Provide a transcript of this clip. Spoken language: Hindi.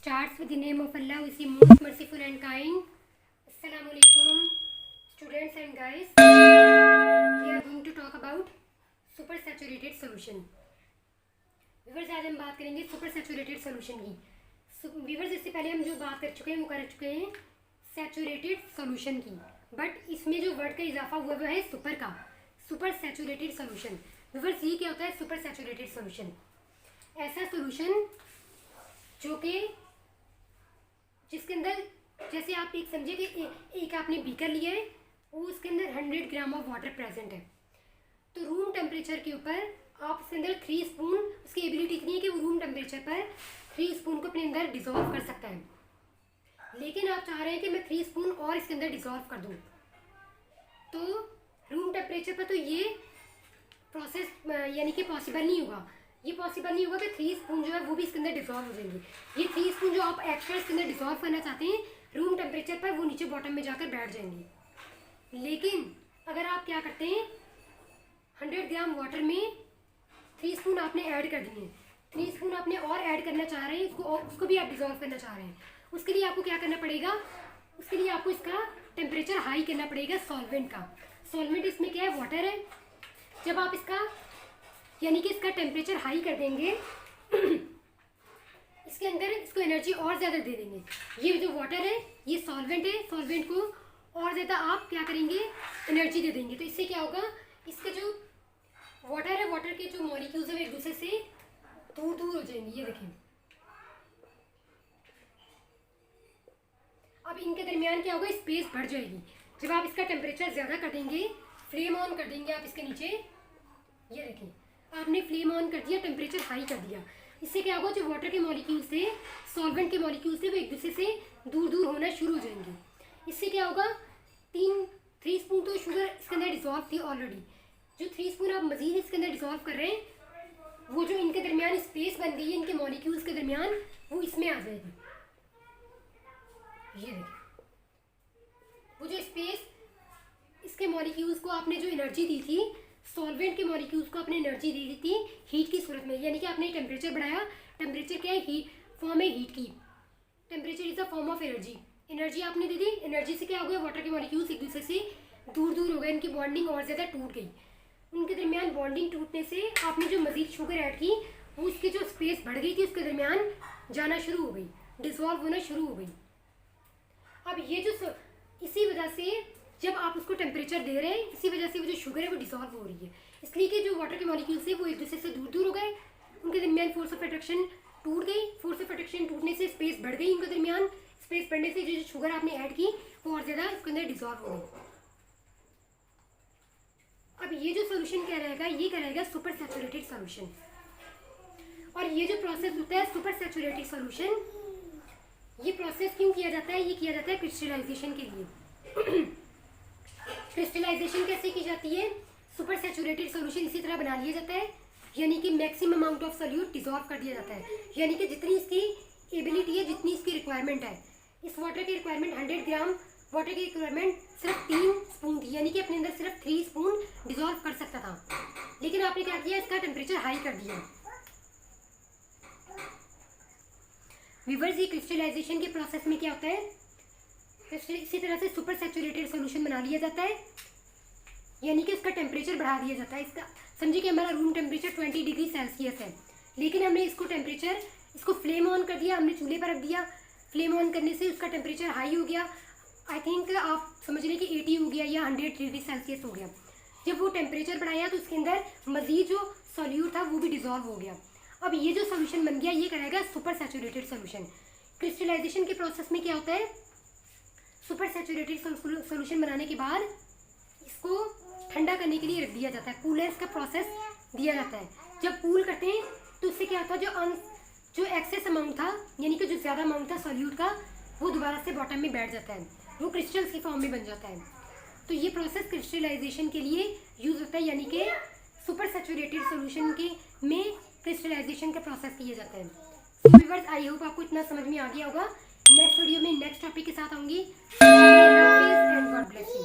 starts with the name of Allah, who is the most merciful and kind. Assalamu alaikum, students and guys. We are going to talk about supersaturated solution. Viewers, आज हम बात करेंगे सुपर सैचुरेटेड सोल्यूशन की। व्यूवर्स, इससे पहले हम जो बात कर चुके हैं वो कर चुके हैं सैचुरेटेड सोल्यूशन की, बट इसमें जो वर्ड का इजाफा हुआ वो है सुपर का, सुपर सैचुरेटेड सोल्यूशन। व्यूवर्स, ये क्या होता है सुपर सैचुरेटेड सोल्यूशन? ऐसा सोल्यूशन जो कि जिसके अंदर जैसे आप एक समझिए कि एक आपने बीकर लिया है, वो उसके अंदर 100 ग्राम ऑफ वाटर प्रेजेंट है, तो रूम टेम्परेचर के ऊपर आप इसके अंदर 3 स्पून, उसकी एबिलिटी इतनी है कि वो रूम टेम्परेचर पर 3 स्पून को अपने अंदर डिज़ोल्व कर सकता है। लेकिन आप चाह रहे हैं कि मैं 3 स्पून और इसके अंदर डिज़ोल्व कर दूं, तो रूम टेम्परेचर पर तो ये प्रोसेस यानी कि पॉसिबल नहीं होगा। ये पॉसिबल नहीं होगा कि 3 स्पून जो है वो भी इसके अंदर डिज़ोल्व हो जाएंगे। ये 3 स्पून जो आप एक्स्ट्रा इसके अंदर डिज़ोल्व करना चाहते हैं रूम टेम्परेचर पर, वो नीचे बॉटम में जाकर बैठ जाएंगे। लेकिन अगर आप क्या करते हैं 100 ग्राम वाटर में 3 स्पून आपने ऐड कर दिए, 3 स्पून आपने और ऐड करना चाह रहे हैं, उसको भी आप डिज़ोल्व करना चाह रहे हैं, उसके लिए आपको क्या करना पड़ेगा? उसके लिए आपको इसका टेम्परेचर हाई करना पड़ेगा सॉल्वेंट का। सॉल्वेंट इसमें क्या है? वाटर है। जब आप इसका यानी कि इसका टेम्परेचर हाई कर देंगे इसके अंदर इसको एनर्जी और ज़्यादा दे देंगे। ये जो वाटर है ये सॉल्वेंट है, सॉल्वेंट को और ज़्यादा आप क्या करेंगे? एनर्जी दे देंगे। तो इससे क्या होगा? इसके जो वाटर है, वाटर के जो मॉलिक्यूल्स है एक दूसरे से दूर दूर हो जाएंगे। ये देखें, अब इनके दरमियान क्या होगा? स्पेस बढ़ जाएगी। जब आप इसका टेम्परेचर ज़्यादा कर देंगे, फ्लेम ऑन कर देंगे आप इसके नीचे, ये देखें आपने फ्लेम ऑन कर दिया, टेम्परेचर हाई कर दिया, इससे क्या होगा? जो वाटर के मॉलिक्यूल्स थे, सॉल्वेंट के मॉलिक्यूल्स थे, वो एक दूसरे से दूर दूर होना शुरू हो जाएंगे। इससे क्या होगा? 3 स्पून तो शुगर इसके अंदर डिज़ोल्व थी ऑलरेडी, जो 3 स्पून आप मज़ीद इसके अंदर डिज़ोल्व कर रहे हैं, वो जो इनके दरमियान स्पेस बन गई है इनके मॉलिक्यूल्स के दरमियान, वो इसमें आ जाएगी। ये देखिए, वो जो स्पेस इसके मॉलिक्यूल्स को आपने जो एनर्जी दी थी, सॉल्वेंट के मॉलिक्यूल्स को आपने एनर्जी दे दी थी हीट की सूरत में, यानी कि आपने टेम्परेचर बढ़ाया। टेम्परेचर क्या है? हीट फॉर्म है हीट की। Temperature is a form of energy. Energy आपने दे दी, एनर्जी से क्या हो गया? वाटर के मॉलिक्यूल्स एक दूसरे से दूर दूर हो गए, इनकी बॉन्डिंग और ज़्यादा टूट गई। उनके दरमियान बॉन्डिंग टूटने से आपने जो मज़ीद शुगर ऐड की, वो उसकी जो स्पेस बढ़ गई थी उसके दरमियान जाना शुरू हो गई, डिज़ोल्व होना शुरू हो गई। अब ये जो इसी वजह से जब आप उसको टेम्परेचर दे रहे हैं, इसी वजह से वो जो शुगर है वो डिसॉल्व हो रही है, इसलिए कि जो वाटर के मॉलिक्यूल्स है वो एक दूसरे से दूर दूर हो गए, उनके दरमियान फोर्स ऑफ अट्रैक्शन टूट गई। फोर्स ऑफ अट्रैक्शन टूटने से स्पेस बढ़ गई उनके दरमियान, स्पेस बढ़ने से जो शुगर आपने ऐड की वो और ज़्यादा उसके अंदर डिसॉल्व हो गई। अब ये जो सोल्यूशन क्या रहेगा? ये क्या रहेगा? Super saturated solution. और ये जो प्रोसेस होता है सुपर सैचुरेटेड सोल्यूशन, ये प्रोसेस क्यों किया जाता है? ये किया जाता है क्रिस्टलाइजेशन के लिए। क्रिस्टलाइजेशन कैसे की जाती है? सुपर सैचुरेटेड सोल्यूशन इसी तरह बना लिया जाता है, यानी कि maximum amount of solute dissolve कर दिया जाता है, यानी कि जितनी इसकी एबिलिटी है, जितनी इसकी रिक्वायरमेंट है। इस वाटर की रिक्वायरमेंट 100 ग्राम, वाटर की रिक्वायरमेंट सिर्फ 3 स्पून थी, यानी कि अपने अंदर सिर्फ 3 स्पून डिसॉल्व कर सकता था। लेकिन आपने क्या किया? इसका टेम्परेचर हाई कर दिया। व्यूअर्स, ये क्रिस्टलाइजेशन के प्रोसेस में क्या होता है? इसी तरह से सुपर सैचुरेटेड सोल्यूशन बना लिया जाता है, यानी कि इसका टेम्परेचर बढ़ा दिया जाता है। इसका समझिए कि हमारा रूम टेम्परेचर 20 डिग्री सेल्सियस है, लेकिन हमने इसको फ्लेम ऑन कर दिया, हमने चूल्हे पर रख दिया। फ्लेम ऑन करने से उसका टेम्परेचर हाई हो गया, आई थिंक आप समझ लें कि 80 हो गया या 100 डिग्री सेल्सियस हो गया। जब वो टेम्परेचर बढ़ाया तो उसके अंदर मज़ीद जो सॉल्यूट था वो भी डिज़ोल्व हो गया। अब ये जो सोल्यूशन बन गया ये करेगा सुपर सैचुरेटेड सोल्यूशन। क्रिस्टलाइजेशन के प्रोसेस में क्या होता है? सुपर सैचुरेटेड सोल्यूशन बनाने के बाद इसको ठंडा करने के लिए रख दिया जाता है, कूलेंस का प्रोसेस दिया जाता है। जब कूल करते हैं तो उससे क्या होता है? जो एक्सेस अमाउंट था, यानी कि जो ज़्यादा अमाउंट था सॉल्यूट का, वो दोबारा से बॉटम में बैठ जाता है, वो क्रिस्टल्स की फॉर्म में बन जाता है। तो ये प्रोसेस क्रिस्टलाइजेशन के लिए यूज़ होता है, यानी कि सुपर सैचुरेटेड सोल्यूशन के में क्रिस्टलाइजेशन का प्रोसेस किया जाता है। सो व्यूअर्स, आई होप आपको इतना समझ में आ गया होगा। नेक्स्ट वीडियो में नेक्स्ट टॉपिक के साथ आऊँगी। And God bless you.